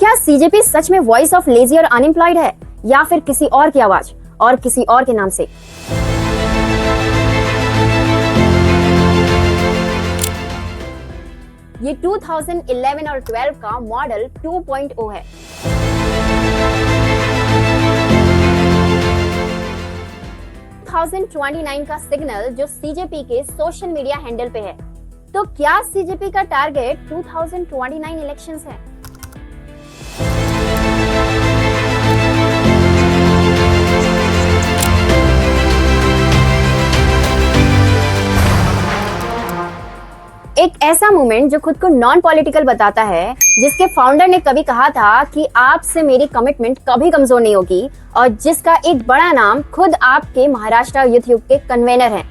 क्या सीजेपी सच में voice of lazy और अनएम्प्लॉयड है या फिर किसी और की आवाज और किसी और के नाम से? ये 2011 और 12 का मॉडल 2.0 है। $2029 का सिग्नल जो सीजेपी के सोशल मीडिया हैंडल पे है। तो क्या सीजेपी का टारगेट 2029 इलेक्शंस है? एक ऐसा मूवमेंट जो खुद को नॉन पॉलिटिकल बताता है, जिसके फाउंडर ने कभी कहा था कि आपसे मेरी कमिटमेंट कभी कमजोर नहीं होगी और जिसका एक बड़ा नाम खुद आपके महाराष्ट्र यूथ यूग के कन्वेनर हैं।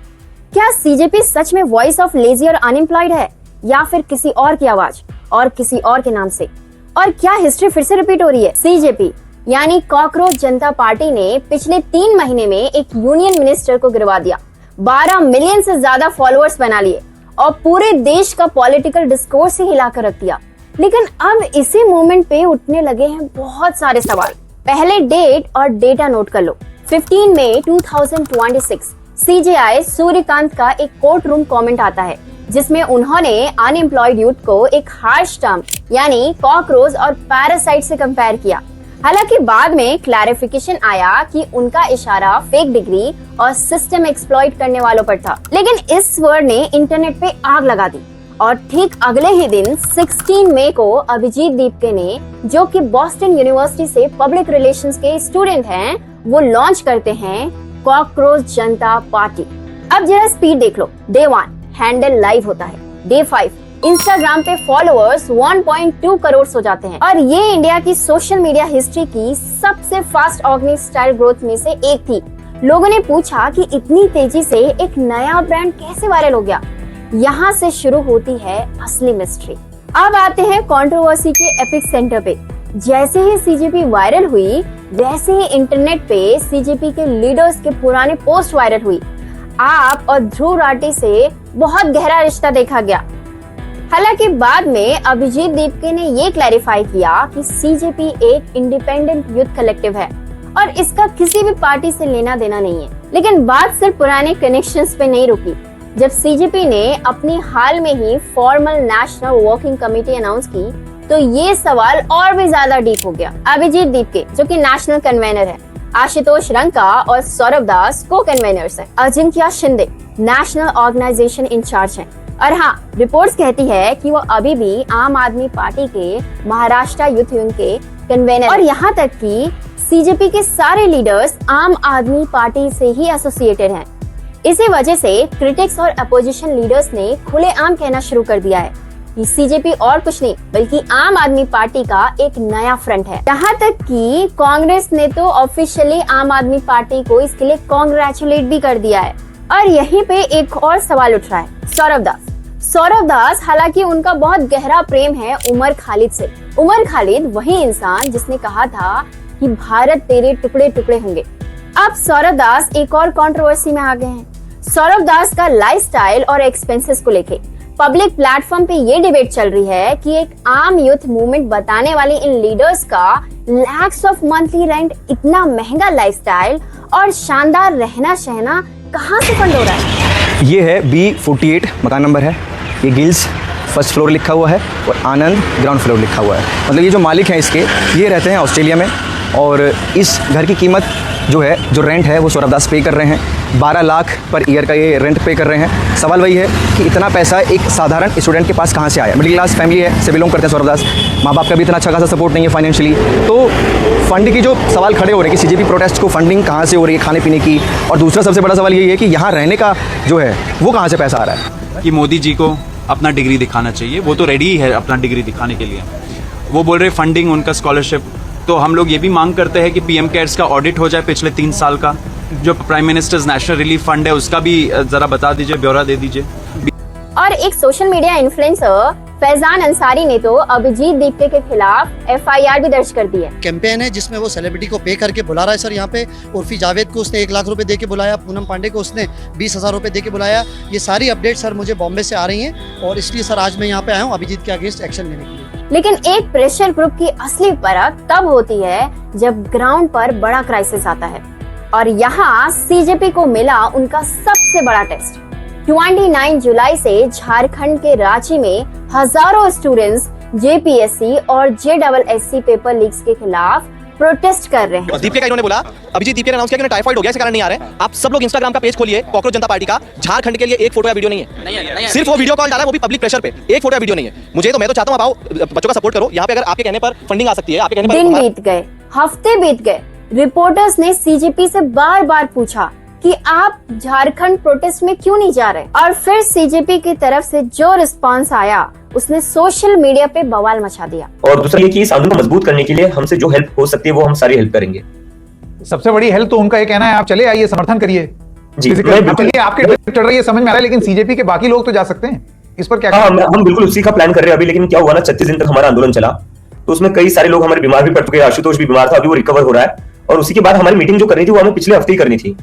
क्या सीजेपी सच में वॉइस ऑफ लेजी और अनएम्प्लॉयड है या फिर किसी और की आवाज और किसी और के नाम से? और क्या हिस्ट्री फिर से रिपीट हो रही है? सीजेपी यानी कॉकरोच जनता पार्टी ने पिछले 3 महीने में एक यूनियन मिनिस्टर को गिरवा दिया, 12 मिलियन से ज्यादा फॉलोअर्स बना लिए और पूरे देश का पॉलिटिकल डिस्कोर्स ही हिलाकर रख दिया। लेकिन अब इसी मूवमेंट पे उठने लगे हैं बहुत सारे सवाल। पहले डेट और डेटा नोट कर लो। 15 मई 2026 सीजेआई सूर्यकांत का एक कोर्ट रूम कमेंट आता है, जिसमें उन्होंने अनएम्प्लॉयड यूथ को एक हार्श टर्म यानी कॉकरोच और पैरासाइट से कंपेयर किया। हालांकि बाद में क्लैरिफिकेशन आया कि उनका इशारा फेक डिग्री और सिस्टम एक्सप्लॉइट करने वालों पर था। लेकिन इस वर्ड ने इंटरनेट पे आग लगा दी और ठीक अगले ही दिन 16 मई को अभिजीत दीपके ने, जो कि बॉस्टन यूनिवर्सिटी से पब्लिक रिलेशंस के स्टूडेंट हैं, वो लॉन्च करते हैं कॉकरोच जनता पार्टी। अब जरा स्पीड देख लो। डे 1 हैंडल लाइव होता है। डे 5 इंस्टाग्राम पे फॉलोअर्स 1.2 करोड़ हो जाते हैं और ये इंडिया की सोशल मीडिया हिस्ट्री की सबसे फास्ट ऑर्गेनिक स्टाइल ग्रोथ में से एक थी। लोगों ने पूछा कि इतनी तेजी से एक नया ब्रांड कैसे वायरल हो गया। यहाँ से शुरू होती है असली मिस्ट्री। अब आते हैं कंट्रोवर्सी के एपिक सेंटर पे। जैसे ही सीजेपी वायरल हुई, वैसे ही इंटरनेट पे सीजेपी के लीडर्स के पुराने पोस्ट वायरल हुई। आप और ध्रुव राठी से बहुत गहरा रिश्ता देखा गया। हालांकि बाद में अभिजीत दीपके ने ये क्लैरिफाई किया कि सीजेपी एक इंडिपेंडेंट यूथ कलेक्टिव है और इसका किसी भी पार्टी से लेना देना नहीं है। लेकिन बात सिर्फ पुराने कनेक्शंस पे नहीं रुकी। जब सीजेपी ने अपनी हाल में ही formal national working committee announce की, तो ये सवाल और भी ज्यादा डीप हो गया। अभिजीत दीपके, जो कि नेशनल कन्वेनर है, आशुतोष रंका और सौरभ दास को कन्वेनर्स हैं, Ajinkya Shinde national organisation incharge हैं। और हाँ, रिपोर्ट्स कहती है कि वो अभी भी आम आदमी पार्टी के महाराष्ट्र यूथ यूनियन के कन्वेनर और यहाँ तक कि सीजेपी के सारे लीडर्स आम आदमी पार्टी से ही एसोसिएटेड हैं। इसी वजह से क्रिटिक्स और अपोजिशन लीडर्स ने खुलेआम कहना शुरू कर दिया है कि सीजेपी और कुछ नहीं बल्कि आम आदमी पार्टी का एक नया फ्रंट है। यहाँ तक कि कांग्रेस ने तो ऑफिशियली आम आदमी पार्टी को इसके लिए कांग्रेचुलेट भी कर दिया है। और यहीं पे एक और सवाल उठ रहा है, सौरभ दास। हालांकि उनका बहुत गहरा प्रेम है उमर खालिद से। उमर खालिद वही इंसान जिसने कहा था कि भारत तेरे टुकड़े टुकड़े होंगे। अब सौरभ दास एक और कंट्रोवर्सी में आ गए हैं। सौरभ दास का लाइफस्टाइल और एक्सपेंसेस को लेके पब्लिक प्लेटफॉर्म पे ये डिबेट चल रही है कि एक आम यूथ मूवमेंट बताने वाले इन लीडर्स का लैक्स ऑफ मंथली रेंट, इतना महंगा लाइफस्टाइल और शानदार रहना सहना कहाँ से फंड हो रहा है? ये है B48 मकान नंबर है। ये गिल्स फर्स्ट फ्लोर लिखा हुआ है और आनंद ग्राउंड फ्लोर लिखा हुआ है। मतलब ये जो मालिक हैं इसके, ये रहते हैं ऑस्ट्रेलिया में और इस घर की कीमत जो है, जो रेंट है, वो सौरभ दास पे कर रहे हैं। 12 लाख पर ईयर का ये रेंट पे कर रहे हैं। सवाल वही है कि इतना पैसा एक साधारण स्टूडेंट के पास कहाँ से आया? मिडिल क्लास फैमिली है, से बिलोंग करते हैं सौरभ दास। माँ बाप का भी इतना अच्छा खासा सपोर्ट नहीं है फाइनेंशियली। तो फंड की जो सवाल खड़े हो रहे हैं कि सीजेपी प्रोटेस्ट को फंडिंग कहाँ से हो रही है, खाने पीने की। और दूसरा सबसे बड़ा सवाल यही है कि यहाँ रहने का जो है वो कहाँ से पैसा आ रहा है। कि मोदी जी को अपना डिग्री दिखाना चाहिए, वो तो रेडी है अपना डिग्री दिखाने के लिए। वो बोल रहे फंडिंग उनका स्कॉलरशिप, तो हम लोग ये भी मांग करते हैं कि पीएम केयर्स का ऑडिट हो जाए पिछले 3 साल का। जो prime ministers national relief fund है उसका भी जरा बता दीजिए, ब्यौरा दे दीजिए। और एक social media influencer Faizan Ansari ने तो अभिजीत दीपके के खिलाफ एफआईआर भी दर्ज कर दी है। कैंपेन है जिसमें वो सेलिब्रिटी को पे करके बुला रहा है सर। यहाँ पे उर्फी जावेद को उसने 1 लाख रुपए दे के बुलाया, पूनम पांडे को उसने 20,000 रुपए दे के बुलाया। ये सारी अपडेट सर मुझे बॉम्बे से आ रही हैं और इसलिए सर आज मैं यहाँ पे आया हूँ अभिजीत के अगेंस्ट एक्शन लेने के लिए। लेकिन एक प्रेशर ग्रुप की असली परख तब होती है जब ग्राउंड पर बड़ा क्राइसिस आता है, और यहाँ सीजेपी को मिला उनका सबसे बड़ा टेस्ट। 29 जुलाई से झारखंड के रांची में हजारों स्टूडेंट्स जेपीएससी और जेडबलएससी पेपर लीक्स के खिलाफ प्रोटेस्ट कर रहे हैं। दीपिका इन्होंने बोला, अभिजीत दीपिका ने अनाउंस किया कि उन्हें टाइफाइड हो गया, इस कारण नहीं आ रहे। आप सब लोग इंस्टाग्राम का पेज खोलिए कॉकरोच जनता पार्टी का, झारखंड के लिए एक फोटो या वीडियो नहीं है, सिर्फ वो वीडियो कॉल डाला है, वो भी पब्लिक प्रेशर पे, एक फोटो या वीडियो नहीं है। मैं तो चाहता हूं आप आओ, बच्चों का सपोर्ट करो। यहाँ पे अगर आपके कहने पर फंडिंग आ सकती है, आपके कहने पर। दिन बीत गए, हफ्ते बीत गए, रिपोर्टर्स ने सीजेपी से बार बार पूछा कि आप झारखंड प्रोटेस्ट में क्यों नहीं जा रहे, और फिर सीजेपी की तरफ से जो रिस्पांस आया उसने सोशल मीडिया पे बवाल मचा दिया। और दूसरा ये कि इस आंदोलन को मजबूत करने के लिए हमसे जो हेल्प हो सकती है वो हम सारी हेल्प करेंगे। सबसे बड़ी हेल्प तो उनका ये कहना है आप चले आइए, समर्थन करिए जी, चलिए, आपके चल रही है समझ में आ रहा है, लेकिन सीजेपी के बाकी लोग तो जा सकते हैं, इस पर क्या? हम बिल्कुल उसी का प्लान कर रहे हैं अभी। लेकिन क्या हुआ ना, 36 दिन तक हमारा आंदोलन चला, तो उसमें कई सारे लोग हमारे बीमार भी पड़ चुके हैं। आशुतोष भी बीमार था, अभी वो रिकवर हो रहा है। और उसी के बाद हमारी मीटिंग जो करनी थी वो हमें पिछले हफ्ते ही करनी थी,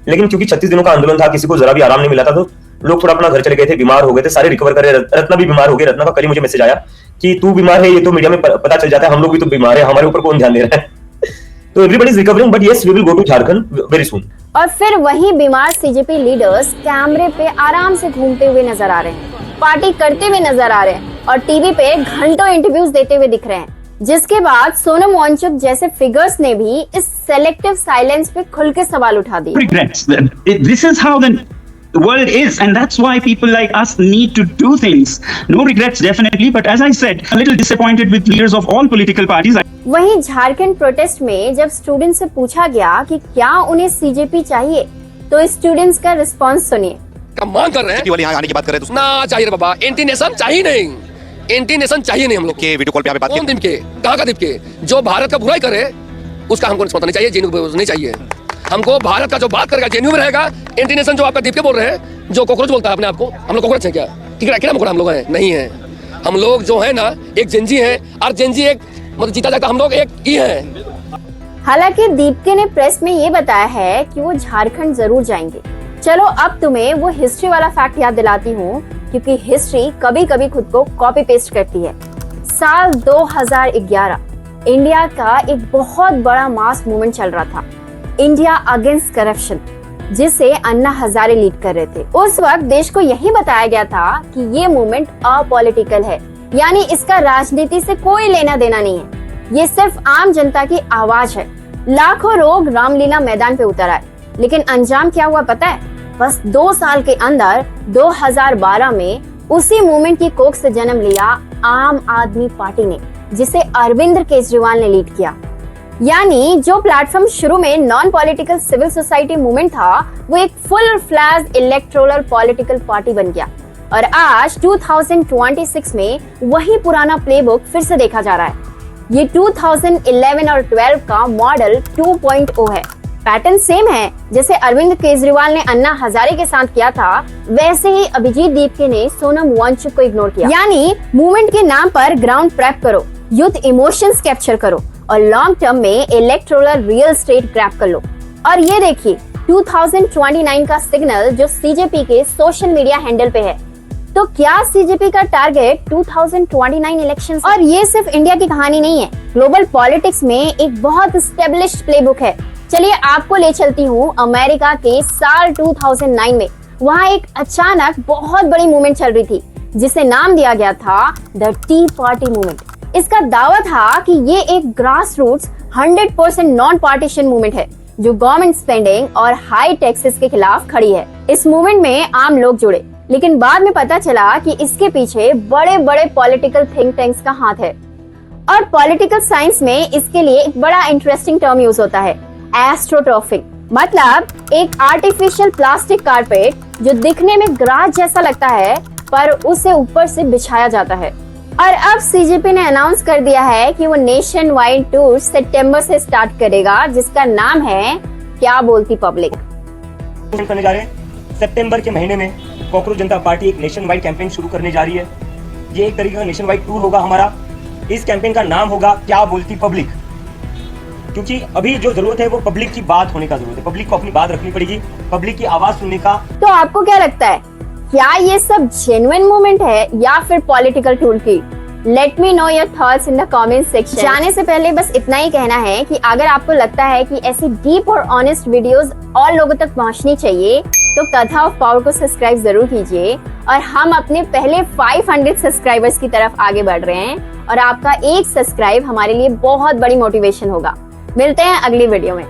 लेकिन क्योंकि 36 दिनों का आंदोलन था, किसी को जरा भी आराम नहीं मिला था, तो लोग थोड़ा अपना घर चले गए थे, बीमार हो गए थे, सारे रिकवर कर रहे। रत्ना भी बीमार हो गई। रत्ना का कल ही मुझे मैसेज आया कि तू बीमार है, ये तो मीडिया में पता चल जाता है, हम लोग भी तो बीमार है, हमारे ऊपर कौन ध्यान दे रहा है। तो everybody is recovering, but yes we will go to Jharkhand very soon. और फिर वही बीमार सीजेपी लीडर्स कैमरे पे आराम से घूमते हुए नजर आ रहे हैं, पार्टी करते हुए नजर आ रहे हैं, और टीवी पे घंटों इंटरव्यूज देते हुए दिख रहे हैं। जिसके बाद सोनम वांगचुक जैसे फिगर्स ने भी इस सेलेक्टिव साइलेंस पे खुल के सवाल उठा दिए। Regrets. This is how the world is, and that's why people like us need to do things. No regrets, definitely, but as I said, a little disappointed with leaders of all political parties. वहीं Jharkhand protest में जब student से पूछा गया कि क्या उन्हें CJP चाहिए, तो स्टूडेंट्स का रिस्पांस सुनिए। मांग कर रहे हैं यहाँ आने की बात करें तो ना चाहिए बाबा, एंटी नेशन चाहिए नहीं, एंटी नेशन चाहिए नहीं हम लोग के। वीडियो कॉल पे आप बात कौन दिन के, कहाँ का दिन के, जो भारत का बुराई करे उसका हमको रिस्पॉन्स नहीं चाहिए, जेन्युइन नहीं चाहिए हमको। भारत का जो बात करेगा जेन्युइन रहेगा। एंटी नेशन जो आपका दीप के बोल रहे हैं, जो कॉकरोच बोलता है अपने आप को, हम लोग कॉकरोच है क्या? कितना मकोड़ा हम लोग हैं? नहीं है। हम लोग जो है ना एक जेंजी है, और जेंजी एक मतलब जीता जाता, हम लोग एक ही है। हालांकि दीपके ने प्रेस में ये बताया है कि वो झारखंड जरूर जाएंगे। चलो अब तुम्हें वो हिस्ट्री वाला फैक्ट याद दिलाती हूँ, क्योंकि हिस्ट्री कभी कभी खुद को कॉपी पेस्ट करती है। साल 2011 इंडिया का एक बहुत बड़ा मास मूवमेंट चल रहा था, इंडिया अगेंस्ट करप्शन, जिसे अन्ना हजारे लीड कर रहे थे। उस वक्त देश को यही बताया गया था कि ये मूवमेंट अपॉलिटिकल है, यानी इसका राजनीति से कोई लेना देना नहीं है, ये सिर्फ आम जनता की आवाज है। लाखों लोग रामलीला मैदान पे उतर आए, लेकिन अंजाम क्या हुआ पता है? बस 2 साल के अंदर 2012 में उसी मूवमेंट की कोख से जन्म लिया आम आदमी पार्टी ने, जिसे अरविंद केजरीवाल ने लीड किया। यानी जो प्लेटफॉर्म शुरू में non political civil society movement था, वो एक full flash electoral political party बन गया। और आज 2026 में वही पुराना प्लेबुक फिर से देखा जा रहा है। ये 2011 और 12 का मॉडल 2.0 है। पैटर्न सेम है, जैसे अरविंद केजरीवाल ने अन्ना हजारे के साथ किया था, वैसे ही अभिजीत दीपके ने सोनम वांगचुक को इग्नोर किया। यानी मूवमेंट के नाम पर ग्राउंड प्रेप करो, यूथ इमोशंस कैप्चर करो, और लॉन्ग टर्म में इलेक्टोरल रियल एस्टेट ग्रैब कर लो। और ये देखिए 2029 का सिग्नल जो सीजेपी के सोशल मीडिया हैंडल पे है। तो क्या सीजेपी का टारगेट 2029 इलेक्शंस? और ये सिर्फ इंडिया की कहानी नहीं है, ग्लोबल पॉलिटिक्स में एक बहुत एस्टेब्लिश्ड प्लेबुक है। चलिए आपको ले चलती हूँ अमेरिका के साल 2009 में। वहाँ एक अचानक बहुत बड़ी मूवमेंट चल रही थी, जिसे नाम दिया गया था द टी पार्टी मूवमेंट। इसका दावा था कि ये एक grass roots 100% non partisan movement है, जो गवर्नमेंट स्पेंडिंग और हाई टैक्सेस के खिलाफ खड़ी है। इस मूवमेंट में आम लोग जुड़े, लेकिन बाद में पता चला कि इसके पीछे बड़े बड़े पॉलिटिकल थिंक टैंक्स का हाथ है। और पॉलिटिकल साइंस में इसके लिए एक बड़ा इंटरेस्टिंग टर्म यूज होता है, एस्ट्रोटर्फिंग। मतलब एक आर्टिफिशियल प्लास्टिक कारपेट जो दिखने में ग्रास जैसा लगता है, पर उसे ऊपर से बिछाया जाता है। और अब सीजेपी ने अनाउंस कर दिया है कि वो नेशन वाइड टूर सितंबर से स्टार्ट करेगा, जिसका नाम है क्या बोलती पब्लिक। करने जा रहे हैं सितंबर के महीने में कॉकरोच जनता पार्टी एक नेशन वाइड कैंपेन शुरू करने जा रही है। ये एक तरीके का नेशन वाइड टूर होगा हमारा। इस कैंपेन का नाम होगा क्या बोलती पब्लिक, क्योंकि अभी जो जरूरत है वो पब्लिक की बात होने का जरूरत है। पब्लिक को अपनी बात रखनी पड़ेगी, पब्लिक की आवाज सुनने का। तो आपको क्या लगता है, क्या ये सब जेन्युइन मूवमेंट है या फिर पॉलिटिकल टूल की? Let me know your thoughts in the comment section. जाने से पहले बस इतना ही कहना है कि अगर आपको लगता है कि ऐसी डीप और ऑनेस्ट वीडियोस और लोगों तक पहुंचनी चाहिए तो कथा ऑफ पावर को सब्सक्राइब जरूर कीजिए। और हम अपने पहले 500 सब्सक्राइबर्स की तरफ आगे बढ़ रहे हैं और आपका एक सब्सक्राइब हमारे लिए बहुत बड़ी मोटिवेशन होगा। मिलते हैं अगली वीडियो में।